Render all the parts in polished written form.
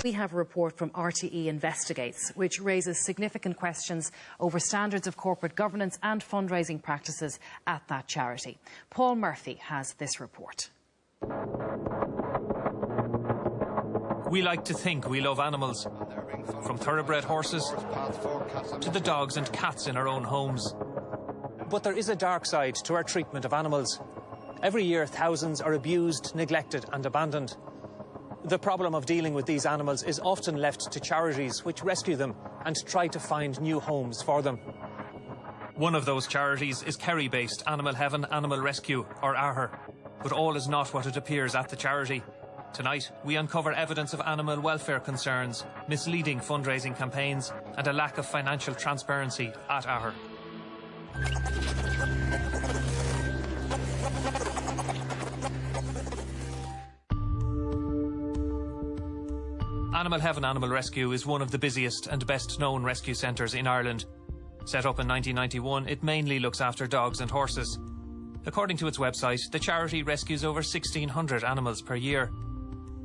We have a report from RTE Investigates, which raises significant questions over standards of corporate governance and fundraising practices at that charity. Paul Murphy has this report. We like to think we love animals, from thoroughbred horses to the dogs and cats in our own homes. But there is a dark side to our treatment of animals. Every year, thousands are abused, neglected and abandoned. The problem of dealing with these animals is often left to charities which rescue them and try to find new homes for them. One of those charities is Kerry-based Animal Heaven Animal Rescue, or AHAR. But all is not what it appears at the charity. Tonight, we uncover evidence of animal welfare concerns, misleading fundraising campaigns and a lack of financial transparency at AHAR. Animal Heaven Animal Rescue is one of the busiest and best-known rescue centres in Ireland. Set up in 1991, it mainly looks after dogs and horses. According to its website, the charity rescues over 1,600 animals per year.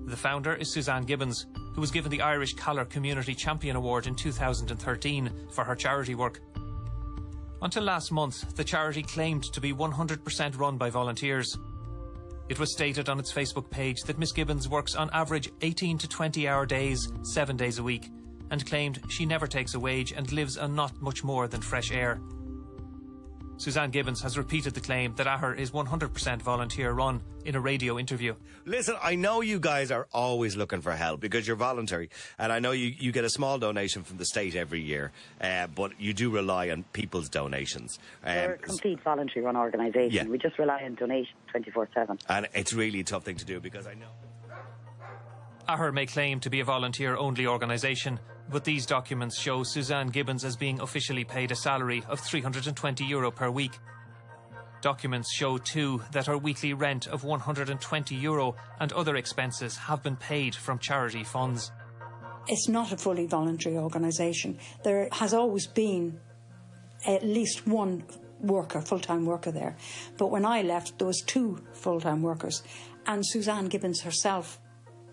The founder is Suzanne Gibbons, who was given the Irish Collar Community Champion Award in 2013 for her charity work. Until last month, the charity claimed to be 100% run by volunteers. It was stated on its Facebook page that Miss Gibbons works on average 18 to 20-hour days, 7 days a week, and claimed she never takes a wage and lives on not much more than fresh air. Suzanne Gibbons has repeated the claim that AHAR is 100% volunteer-run in a radio interview. Listen, I know you guys are always looking for help because you're voluntary, and I know you get a small donation from the state every year, but you do rely on people's donations. We're a complete voluntary-run organisation. Yeah. We just rely on donations 24/7. And it's really a tough thing to do because I know... AHAR may claim to be a volunteer-only organisation, but these documents show Suzanne Gibbons as being officially paid a salary of €320 per week. Documents show too that her weekly rent of €120 and other expenses have been paid from charity funds. It's not a fully voluntary organisation. There has always been at least one worker, full-time worker there. But when I left, there was 2 full-time workers, and Suzanne Gibbons herself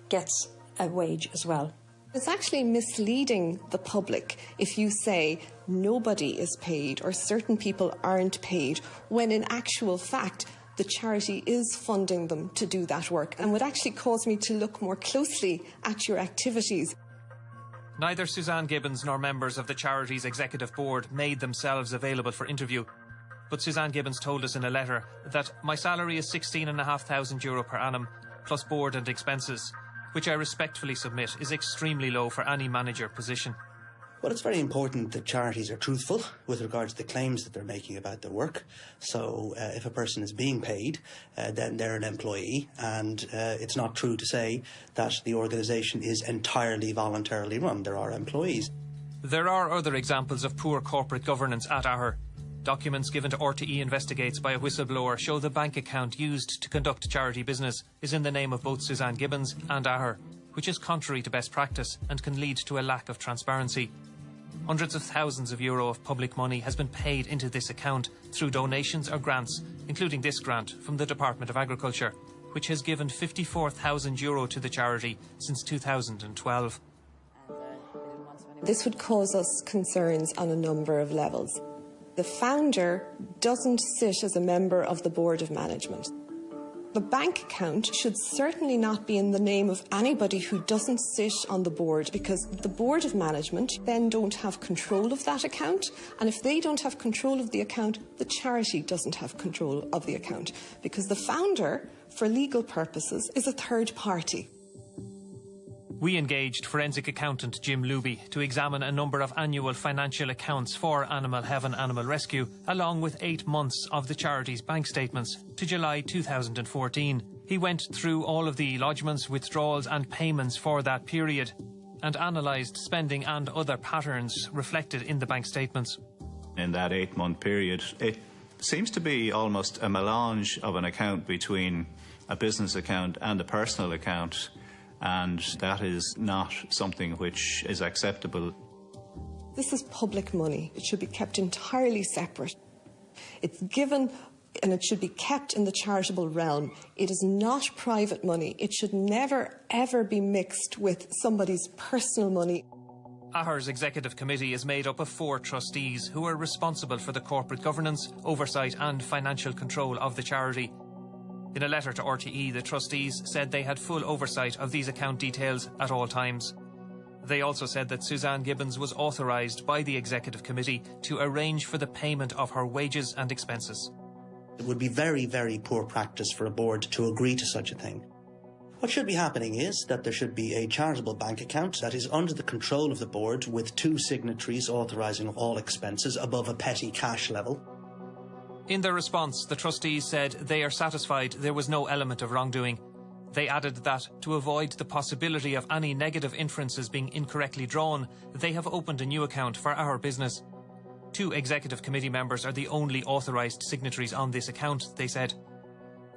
gets a wage as well. It's actually misleading the public if you say nobody is paid or certain people aren't paid, when in actual fact the charity is funding them to do that work, and would actually cause me to look more closely at your activities. Neither Suzanne Gibbons nor members of the charity's executive board made themselves available for interview. But Suzanne Gibbons told us in a letter that my salary is €16,500 per annum, plus board and expenses, which I respectfully submit is extremely low for any manager position. Well, it's very important that charities are truthful with regard to the claims that they're making about their work. So if a person is being paid, then they're an employee, and it's not true to say that the organisation is entirely voluntarily run. There are employees. There are other examples of poor corporate governance at AHAR. Documents given to RTE Investigates by a whistleblower show the bank account used to conduct charity business is in the name of both Suzanne Gibbons and AHAR, which is contrary to best practice and can lead to a lack of transparency. Hundreds of thousands of euro of public money has been paid into this account through donations or grants, including this grant from the Department of Agriculture, which has given €54,000 to the charity since 2012. This would cause us concerns on a number of levels. The founder doesn't sit as a member of the board of management. The bank account should certainly not be in the name of anybody who doesn't sit on the board, because the board of management then don't have control of that account, and if they don't have control of the account, the charity doesn't have control of the account, because the founder, for legal purposes, is a third party. We engaged forensic accountant Jim Luby to examine a number of annual financial accounts for Animal Heaven Animal Rescue, along with 8 months of the charity's bank statements to July 2014. He went through all of the lodgements, withdrawals and payments for that period and analysed spending and other patterns reflected in the bank statements. In that 8-month period, it seems to be almost a melange of an account between a business account and a personal account. And that is not something which is acceptable. This is public money. It should be kept entirely separate. It's given and it should be kept in the charitable realm. It is not private money. It should never, ever be mixed with somebody's personal money. AHAR's executive committee is made up of 4 trustees who are responsible for the corporate governance, oversight and financial control of the charity. In a letter to RTE, the trustees said they had full oversight of these account details at all times. They also said that Suzanne Gibbons was authorised by the executive committee to arrange for the payment of her wages and expenses. It would be very, very poor practice for a board to agree to such a thing. What should be happening is that there should be a charitable bank account that is under the control of the board with 2 signatories authorising all expenses above a petty cash level. In their response, the trustees said they are satisfied there was no element of wrongdoing. They added that, to avoid the possibility of any negative inferences being incorrectly drawn, they have opened a new account for our business. 2 executive committee members are the only authorised signatories on this account, they said.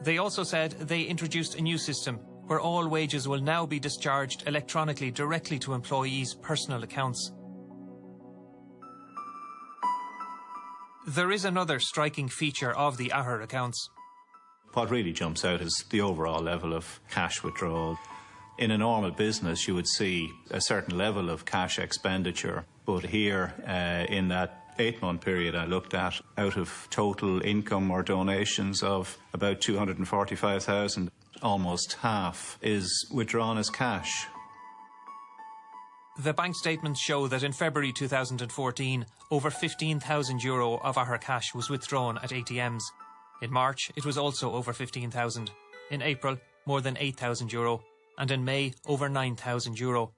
They also said they introduced a new system where all wages will now be discharged electronically directly to employees' personal accounts. There is another striking feature of the AHAR accounts. What really jumps out is the overall level of cash withdrawal. In a normal business, you would see a certain level of cash expenditure, but here, in that 8-month period I looked at, out of total income or donations of about 245,000, almost half is withdrawn as cash. The bank statements show that in February 2014, over €15,000 of AHAR cash was withdrawn at ATMs. In March, it was also over 15,000. In April, more than €8,000. And in May, over €9,000.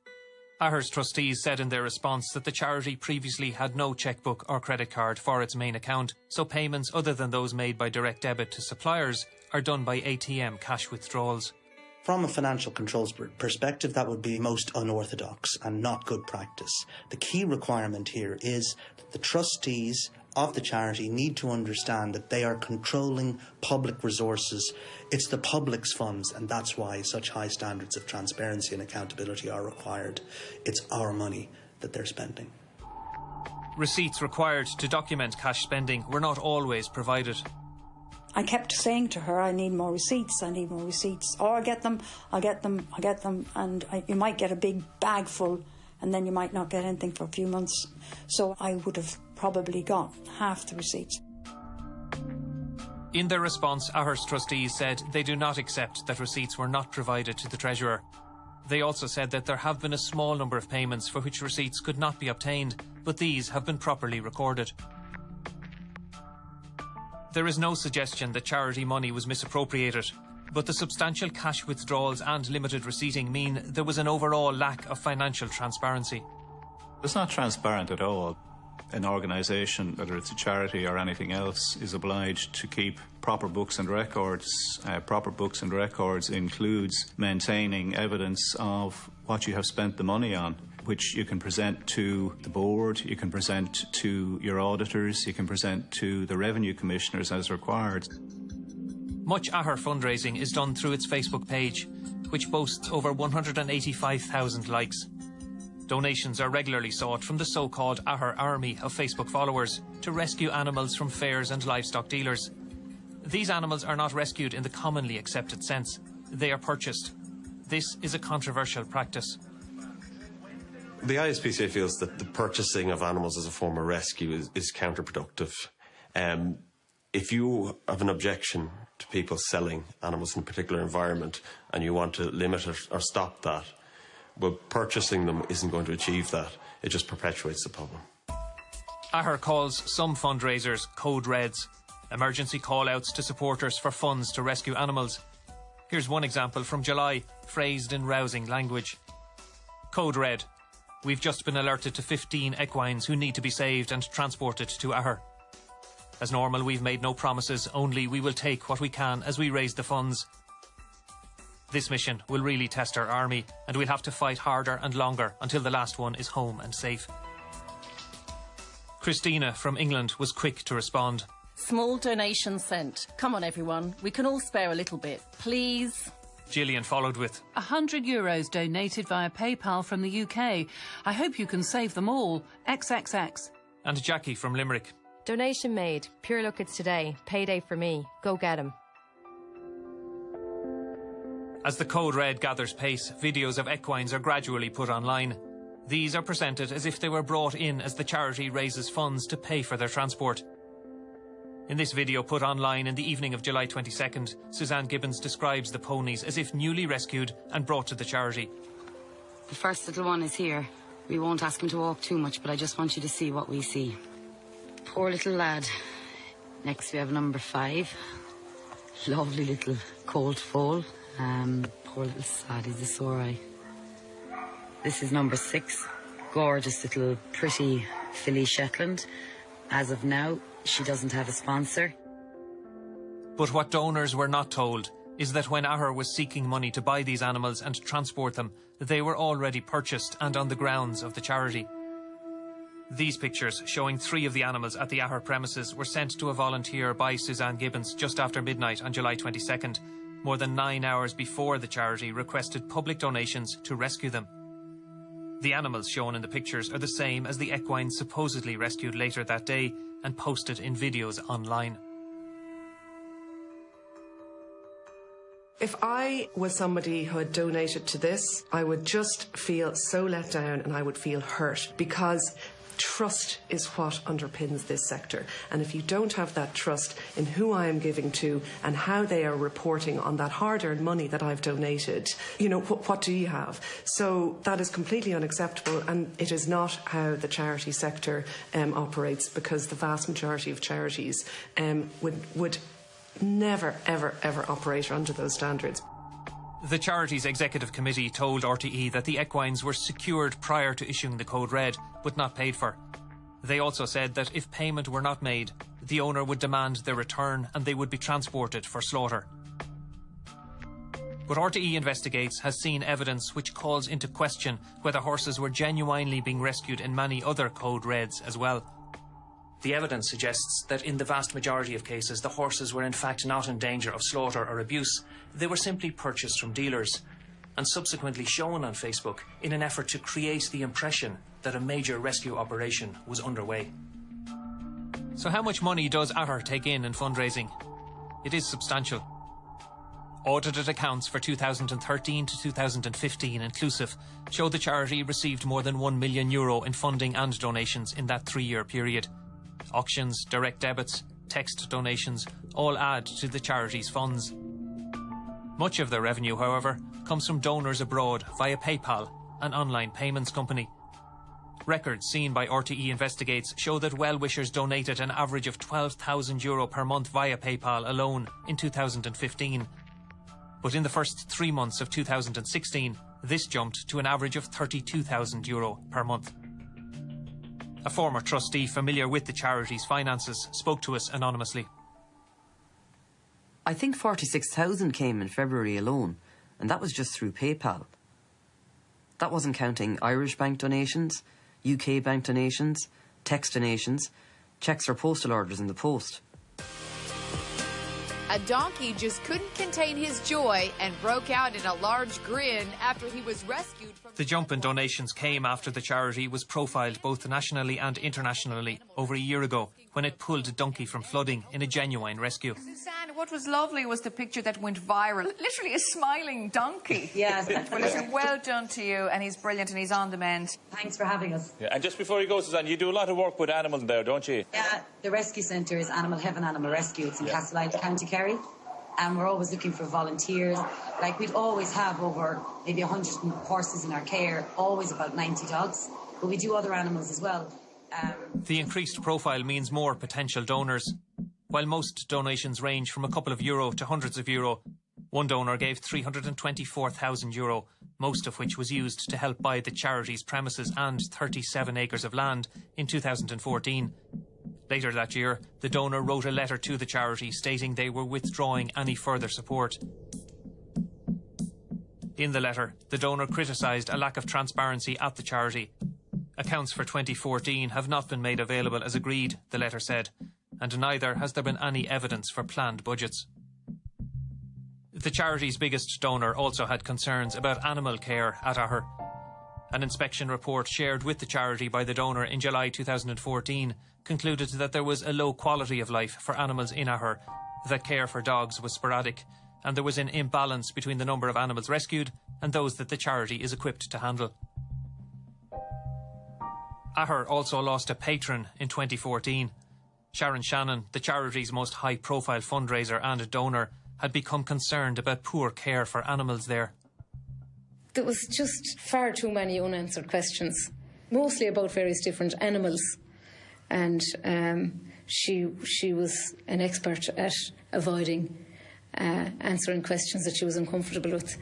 AHAR's trustees said in their response that the charity previously had no chequebook or credit card for its main account, so payments other than those made by direct debit to suppliers are done by ATM cash withdrawals. From a financial controls perspective, that would be most unorthodox and not good practice. The key requirement here is that the trustees of the charity need to understand that they are controlling public resources. It's the public's funds, and that's why such high standards of transparency and accountability are required. It's our money that they're spending. Receipts required to document cash spending were not always provided. I kept saying to her, I need more receipts, I need more receipts. Oh, I'll get them, and you might get a big bag full, and then you might not get anything for a few months. So I would have probably got half the receipts. In their response, AHAR's trustees said they do not accept that receipts were not provided to the Treasurer. They also said that there have been a small number of payments for which receipts could not be obtained, but these have been properly recorded. There is no suggestion that charity money was misappropriated, but the substantial cash withdrawals and limited receipting mean there was an overall lack of financial transparency. It's not transparent at all. An organisation, whether it's a charity or anything else, is obliged to keep proper books and records. Proper books and records includes maintaining evidence of what you have spent the money on, which you can present to the board, you can present to your auditors, you can present to the revenue commissioners as required. Much AHAR fundraising is done through its Facebook page, which boasts over 185,000 likes. Donations are regularly sought from the so-called AHAR army of Facebook followers to rescue animals from fairs and livestock dealers. These animals are not rescued in the commonly accepted sense. They are purchased. This is a controversial practice. The ISPCA feels that the purchasing of animals as a form of rescue is counterproductive. If you have an objection to people selling animals in a particular environment and you want to limit it or stop that, well, purchasing them isn't going to achieve that. It just perpetuates the problem. AHAR calls some fundraisers code reds, emergency call-outs to supporters for funds to rescue animals. Here's one example from July, phrased in rousing language. Code red. We've just been alerted to 15 equines who need to be saved and transported to AHAR. As normal, we've made no promises, only we will take what we can as we raise the funds. This mission will really test our army, and we'll have to fight harder and longer until the last one is home and safe. Christina from England was quick to respond. Small donation sent. Come on, everyone. We can all spare a little bit, please. Gillian followed with €100 donated via PayPal from the UK. I hope you can save them all. XXX. And Jackie from Limerick. Donation made. Pure luck it's today. Payday for me. Go get 'em. As the Code Red gathers pace, videos of equines are gradually put online. These are presented as if they were brought in as the charity raises funds to pay for their transport. In this video put online in the evening of July 22nd, Suzanne Gibbons describes the ponies as if newly rescued and brought to the charity. The first little one is here. We won't ask him to walk too much, but I just want you to see what we see. Poor little lad. Next we have number 5. Lovely little colt foal. Poor little sad, he's a sore eye. This is number 6. Gorgeous little pretty filly Shetland. As of now, she doesn't have a sponsor. But what donors were not told is that when AHAR was seeking money to buy these animals and transport them, they were already purchased and on the grounds of the charity. These pictures, showing 3 of the animals at the AHAR premises, were sent to a volunteer by Suzanne Gibbons just after midnight on July 22nd, more than 9 hours before the charity requested public donations to rescue them. The animals shown in the pictures are the same as the equines supposedly rescued later that day and posted in videos online. If I was somebody who had donated to this, I would just feel so let down and I would feel hurt, because trust is what underpins this sector. And if you don't have that trust in who I am giving to and how they are reporting on that hard-earned money that I've donated, you know, what do you have? So that is completely unacceptable, and it is not how the charity sector operates, because the vast majority of charities would never, ever, ever operate under those standards. The charity's executive committee told RTE that the equines were secured prior to issuing the Code Red, but not paid for. They also said that if payment were not made, the owner would demand their return and they would be transported for slaughter. But RTE Investigates has seen evidence which calls into question whether horses were genuinely being rescued in many other Code Reds as well. The evidence suggests that in the vast majority of cases, the horses were in fact not in danger of slaughter or abuse. They were simply purchased from dealers and subsequently shown on Facebook in an effort to create the impression that a major rescue operation was underway. So how much money does AHAR take in fundraising? It is substantial. Audited accounts for 2013 to 2015 inclusive show the charity received more than €1 million in funding and donations in that 3-year period. Auctions, direct debits, text donations all add to the charity's funds. Much of the revenue, however, comes from donors abroad via PayPal, an online payments company. Records seen by RTE Investigates show that well-wishers donated an average of €12,000 per month via PayPal alone in 2015. But in the first 3 months of 2016, this jumped to an average of €32,000 per month. A former trustee familiar with the charity's finances spoke to us anonymously. I think 46,000 came in February alone, and that was just through PayPal. That wasn't counting Irish bank donations, UK bank donations, text donations, cheques for postal orders in the post. A donkey just couldn't contain his joy and broke out in a large grin after he was rescued from... The jump in donations came after the charity was profiled both nationally and internationally over a year ago, when it pulled a donkey from flooding in a genuine rescue. Suzanne, what was lovely was the picture that went viral. Literally a smiling donkey. Yes. Well, listen, well done to you, and he's brilliant and he's on the mend. Thanks for having us. Yeah, and just before you go, Suzanne, you do a lot of work with animals there, don't you? Yeah, the rescue centre is Animal Heaven Animal Rescue. It's in Castleisle, County Kerry. And we're always looking for volunteers. Like, we'd always have over maybe 100 horses in our care, always about 90 dogs. But we do other animals as well. The increased profile means more potential donors. While most donations range from a couple of euro to hundreds of euro, one donor gave €324,000, most of which was used to help buy the charity's premises and 37 acres of land in 2014. Later that year, the donor wrote a letter to the charity stating they were withdrawing any further support. In the letter, the donor criticised a lack of transparency at the charity. Accounts for 2014 have not been made available as agreed, the letter said, and neither has there been any evidence for planned budgets. The charity's biggest donor also had concerns about animal care at AHAR. An inspection report shared with the charity by the donor in July 2014 concluded that there was a low quality of life for animals in AHAR, that care for dogs was sporadic, and there was an imbalance between the number of animals rescued and those that the charity is equipped to handle. AHAR also lost a patron in 2014. Sharon Shannon, the charity's most high-profile fundraiser and donor, had become concerned about poor care for animals there. There was just far too many unanswered questions, mostly about various different animals. And she was an expert at avoiding answering questions that she was uncomfortable with.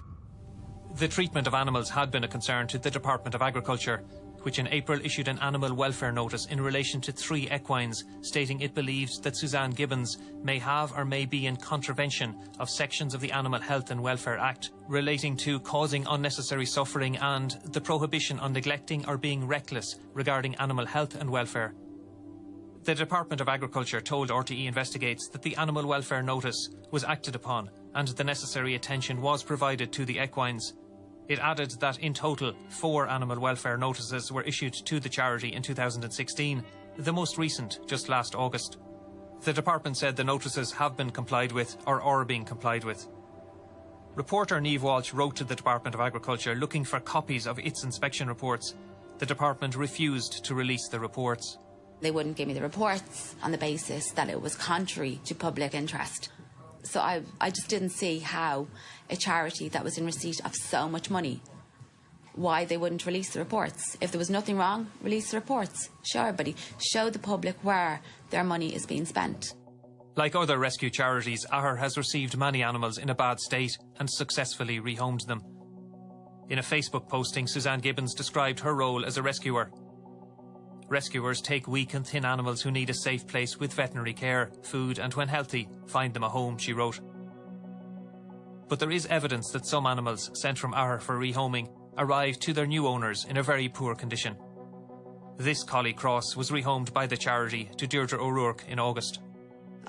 The treatment of animals had been a concern to the Department of Agriculture, which in April issued an animal welfare notice in relation to 3 equines, stating it believes that Suzanne Gibbons may have or may be in contravention of sections of the Animal Health and Welfare Act relating to causing unnecessary suffering and the prohibition on neglecting or being reckless regarding animal health and welfare. The Department of Agriculture told RTE Investigates that the animal welfare notice was acted upon and the necessary attention was provided to the equines. It added that in total 4 animal welfare notices were issued to the charity in 2016, the most recent just last August. The department said the notices have been complied with or are being complied with. Reporter Niamh Walsh wrote to the Department of Agriculture looking for copies of its inspection reports. The department refused to release the reports. They wouldn't give me the reports on the basis that it was contrary to public interest. So I just didn't see how a charity that was in receipt of so much money, why they wouldn't release the reports. If there was nothing wrong, release the reports. Show everybody, show the public where their money is being spent. Like other rescue charities, AHAR has received many animals in a bad state and successfully rehomed them. In a Facebook posting, Suzanne Gibbons described her role as a rescuer. Rescuers take weak and thin animals who need a safe place with veterinary care, food and, when healthy, find them a home, she wrote. But there is evidence that some animals sent from AHAR for rehoming arrived to their new owners in a very poor condition. This collie cross was rehomed by the charity to Deirdre O'Rourke in August.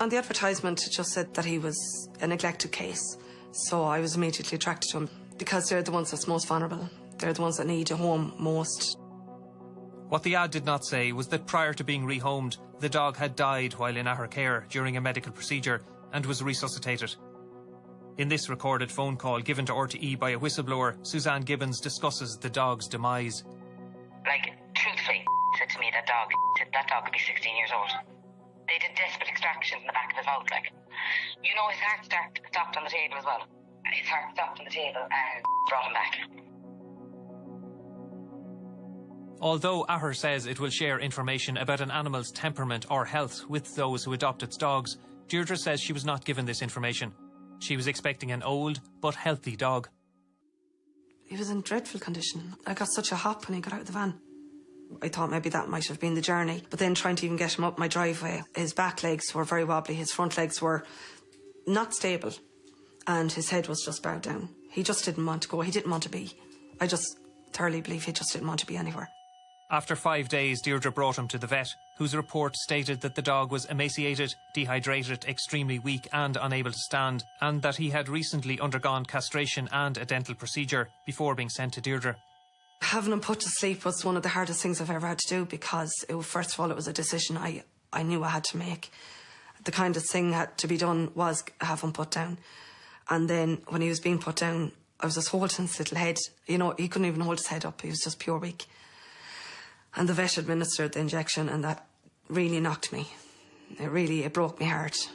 On the advertisement it just said that he was a neglected case, so I was immediately attracted to him because they're the ones that's most vulnerable. They're the ones that need a home most. What the ad did not say was that prior to being rehomed, the dog had died while in AHAR care during a medical procedure and was resuscitated. In this recorded phone call given to RTE by a whistleblower, Suzanne Gibbons discusses the dog's demise. Like, truthfully, said to me that dog could be 16 years old. They did desperate extractions in the back of his mouth, like. You know, his heart stopped on the table as well. His heart stopped on the table and brought him back. Although AHAR says it will share information about an animal's temperament or health with those who adopt its dogs, Deirdre says she was not given this information. She was expecting an old but healthy dog. He was in dreadful condition. I got such a hop when he got out of the van. I thought maybe that might have been the journey, but then trying to even get him up my driveway, his back legs were very wobbly, his front legs were not stable, and his head was just bowed down. He just didn't want to go, he didn't want to be. I just thoroughly believe he just didn't want to be anywhere. After 5 days, Deirdre brought him to the vet, whose report stated that the dog was emaciated, dehydrated, extremely weak and unable to stand, and that he had recently undergone castration and a dental procedure before being sent to Deirdre. Having him put to sleep was one of the hardest things I've ever had to do because, first of all, it was a decision I knew I had to make. The kindest thing had to be done was have him put down. And then when he was being put down, I was just holding his little head. You know, he couldn't even hold his head up. He was just pure weak. And the vet administered the injection and that really knocked me. It broke my heart.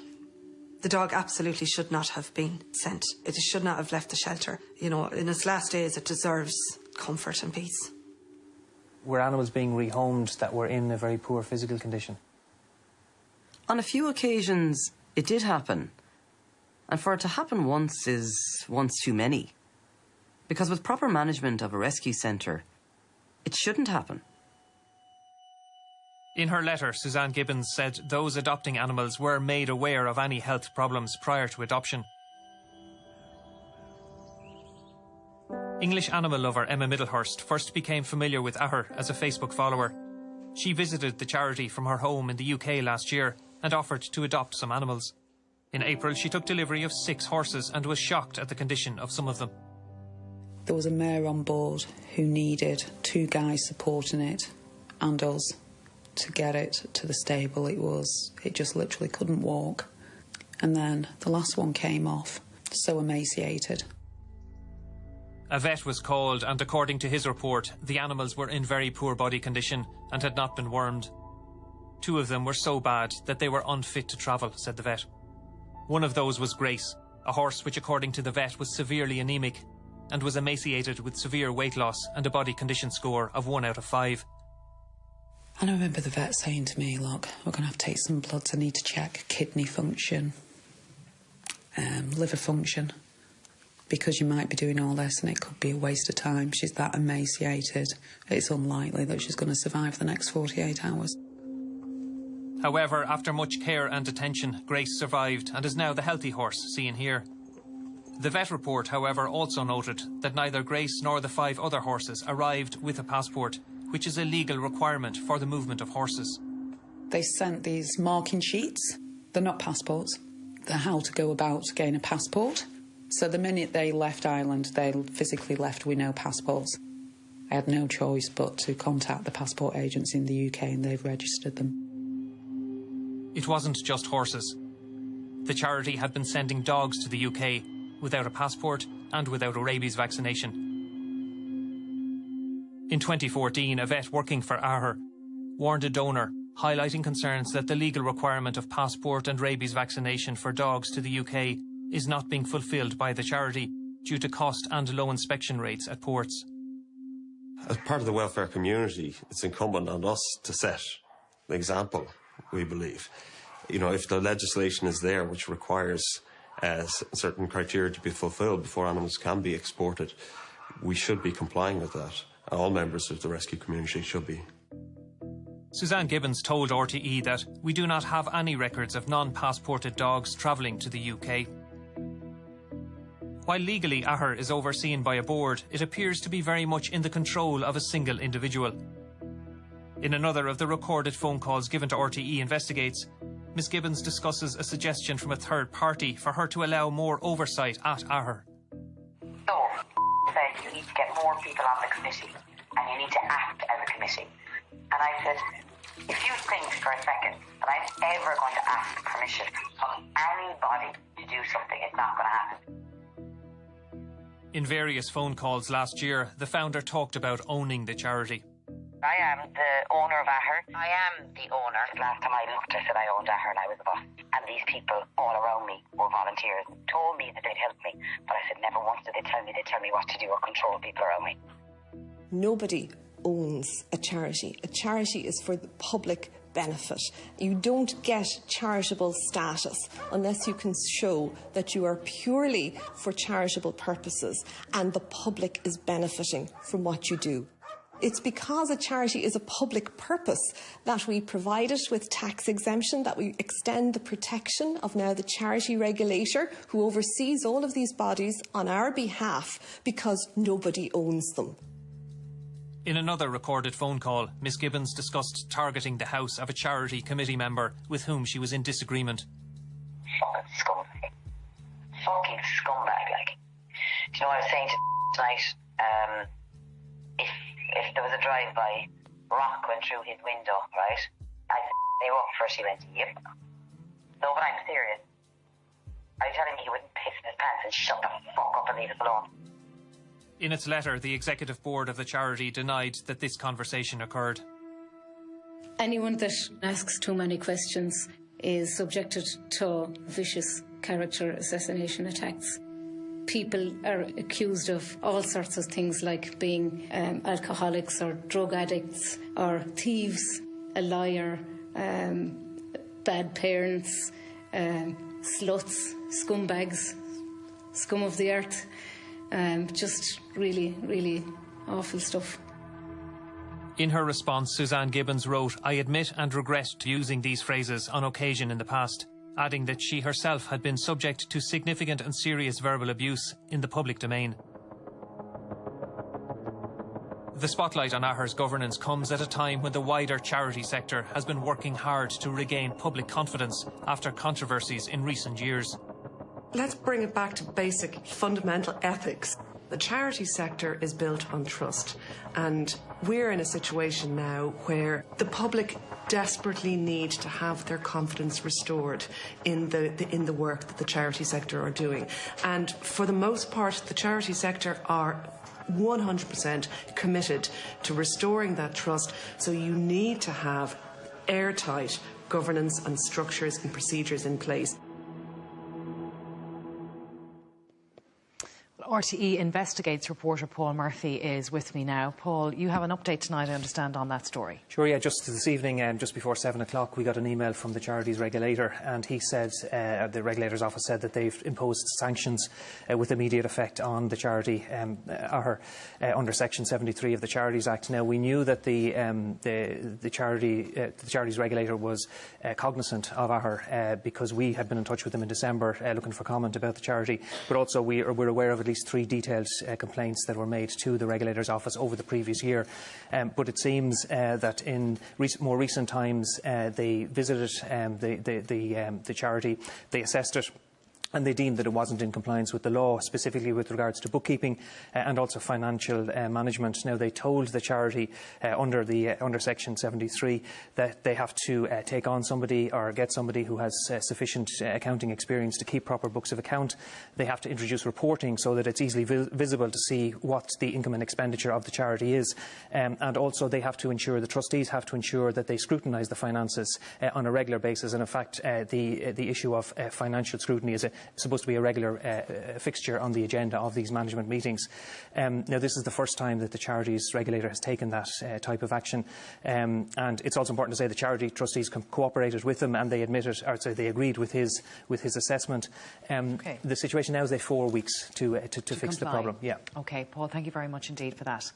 The dog absolutely should not have been sent. It should not have left the shelter. You know, in its last days, it deserves comfort and peace. Were animals being rehomed that were in a very poor physical condition? On a few occasions, it did happen. And for it to happen once is once too many. Because with proper management of a rescue centre, it shouldn't happen. In her letter, Suzanne Gibbons said those adopting animals were made aware of any health problems prior to adoption. English animal lover Emma Middlehurst first became familiar with AHAR as a Facebook follower. She visited the charity from her home in the UK last year and offered to adopt some animals. In April, she took delivery of 6 horses and was shocked at the condition of some of them. There was a mare on board who needed 2 guys supporting it and us to get it to the stable. It just literally couldn't walk. And then the last one came off, so emaciated. A vet was called, and according to his report, the animals were in very poor body condition and had not been wormed. 2 of them were so bad that they were unfit to travel, said the vet. One of those was Grace, a horse which, according to the vet, was severely anemic and was emaciated with severe weight loss and a body condition score of 1 out of 5. And I remember the vet saying to me, look, we're going to have to take some bloods. I need to check kidney function, liver function, because you might be doing all this and it could be a waste of time. She's that emaciated. It's unlikely that she's going to survive the next 48 hours. However, after much care and attention, Grace survived and is now the healthy horse seen here. The vet report, however, also noted that neither Grace nor the 5 other horses arrived with a passport, which is a legal requirement for the movement of horses. They sent these marking sheets. They're not passports. They're how to go about getting a passport. So the minute they left Ireland, they physically left with no passports. I had no choice but to contact the passport agents in the UK, and they've registered them. It wasn't just horses. The charity had been sending dogs to the UK without a passport and without a rabies vaccination. In 2014, a vet working for AHAR warned a donor, highlighting concerns that the legal requirement of passport and rabies vaccination for dogs to the UK is not being fulfilled by the charity due to cost and low inspection rates at ports. As part of the welfare community, it's incumbent on us to set the example, we believe. You know, if the legislation is there which requires certain criteria to be fulfilled before animals can be exported, we should be complying with that. All members of the rescue community should be. Suzanne Gibbons told RTE that we do not have any records of non-passported dogs travelling to the UK. While legally AHAR is overseen by a board, it appears to be very much in the control of a single individual. In another of the recorded phone calls given to RTE Investigates, Ms Gibbons discusses a suggestion from a third party for her to allow more oversight at AHAR. So, said you need to get more people on the committee and you need to act as a committee. And I said, if you think for a second that I'm ever going to ask permission from anybody to do something, it's not going to happen. In various phone calls last year, the founder talked about owning the charity. I am the owner of AHAR. I am the owner. Last time I looked, I said I owned AHAR and I was the boss. And these people all around me were volunteers, told me that they'd help me. But I said never once did they tell me what to do or control people around me. Nobody owns a charity. A charity is for the public benefit. You don't get charitable status unless you can show that you are purely for charitable purposes and the public is benefiting from what you do. It's because a charity is a public purpose that we provide it with tax exemption, that we extend the protection of now the charity regulator who oversees all of these bodies on our behalf, because nobody owns them. In another recorded phone call, Ms Gibbons discussed targeting the house of a charity committee member with whom she was in disagreement. Fucking scumbag. Fucking scumbag, like. Do you know what I was saying to tonight? If there was a drive-by, rock went through his window, right? I said, they were up first, he went, yep. No, but I'm serious. Are you telling me he wouldn't piss in his pants and shut the fuck up and leave us alone? In its letter, the executive board of the charity denied that this conversation occurred. Anyone that asks too many questions is subjected to vicious character assassination attacks. People are accused of all sorts of things, like being alcoholics or drug addicts or thieves, a liar, bad parents, sluts, scumbags, scum of the earth. Just really, really awful stuff. In her response, Suzanne Gibbons wrote, "I admit and regret using these phrases on occasion in the past," adding that she herself had been subject to significant and serious verbal abuse in the public domain. The spotlight on AHAR's governance comes at a time when the wider charity sector has been working hard to regain public confidence after controversies in recent years. Let's bring it back to basic fundamental ethics. The charity sector is built on trust, and we're in a situation now where the public desperately need to have their confidence restored in the work that the charity sector are doing. And for the most part, the charity sector are 100% committed to restoring that trust, so you need to have airtight governance and structures and procedures in place. RTE Investigates reporter Paul Murphy is with me now. Paul, you have an update tonight, I understand, on that story. Sure, yeah. Just this evening, just before 7 o'clock, we got an email from the charities regulator, and he said, the regulator's office said that they've imposed sanctions with immediate effect on the charity AHAR under Section 73 of the Charities Act. Now, we knew that the charities regulator was cognizant of AHAR because we had been in touch with them in December looking for comment about the charity, but also we're aware of at least 3 detailed complaints that were made to the regulator's office over the previous year. But it seems that in more recent times they visited the charity, they assessed it, and they deemed that it wasn't in compliance with the law, specifically with regards to bookkeeping and also financial management. Now, they told the charity under Section 73 that they have to take on somebody or get somebody who has sufficient accounting experience to keep proper books of account. They have to introduce reporting so that it's easily visible to see what the income and expenditure of the charity is. And also they have to ensure, the trustees have to ensure that they scrutinise the finances on a regular basis. And in fact, the issue of financial scrutiny is supposed to be a regular fixture on the agenda of these management meetings. Now, this is the first time that the charities regulator has taken that type of action, and it's also important to say the charity trustees cooperated with him, and they admitted, or sorry, they agreed with his assessment. The situation now is they have 4 weeks to fix the problem. Yeah. Okay, Paul, thank you very much indeed for that.